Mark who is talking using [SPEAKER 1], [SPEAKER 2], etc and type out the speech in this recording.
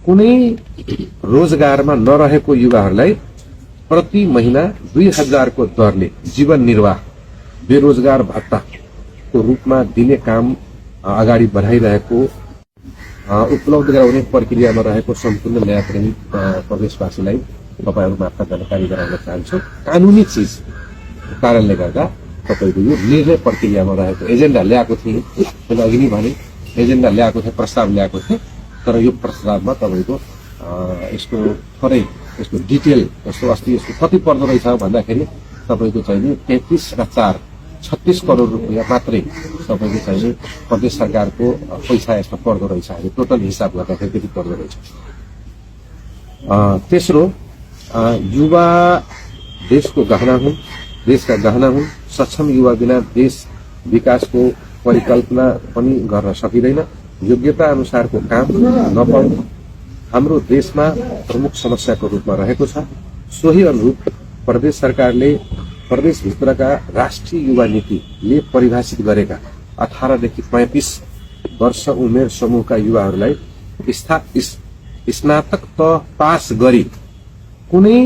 [SPEAKER 1] कुनै रोजगारमा नरहेको युवाहरूलाई प्रति महिना 2000 को दरले जीवन निर्वाह बेरोजगार भत्ताको रूपमा दिने काम अगाडि बढाइरहेको उपलब्ध गराउने प्रक्रियामा रहेको सम्पूर्ण न्यायप्रेमी प्रदेशवासीलाई तपाईहरु मार्फत जानकारी गराउन चाहन्छु। कानुनी चीज कारणले गर्दा तपाईको यो निर्णय प्रक्रियामा रहेको एजेन्डा ल्याएको थिए, मैले अघि नै भने एजेन्डा ल्याएको थिए, प्रस्ताव ल्याएको थिए, तर यो प्रस्तावमा तपाईको यसको थोरै यसको डिटेल यसको अस्ति यसको कति पर्दो रहेछ भन्दाखेरि तपाईको चाहिँ 33 र 4 36 करोड रुपैयाँ मात्रै तपाईको चाहिँ प्रदेश सरकारको पैसा यसमा पर्दो रहेछ। अहिले टोटल हिसाब गर्दाखेरि त्यति पर्दो रहेछ। तेस्रो, युवा देशको गहना हुन्, देशका गहना हुन्। सक्षम युवा बिना देश विकासको परिकल्पना पनि गर्न सकिँदैन। योग्यता अनुसारको काम नपाउनु हाम्रो देशमा प्रमुख समस्याको रूपमा रहेको छ। सोही अनुरूप प्रदेश सरकारले प्रदेशभित्रका राष्ट्रिय युवा नीतिले परिभाषित गरेका 18 देखि 35 वर्ष उमेर समूहका युवाहरूलाई स्नातक तह पास गरी कुनै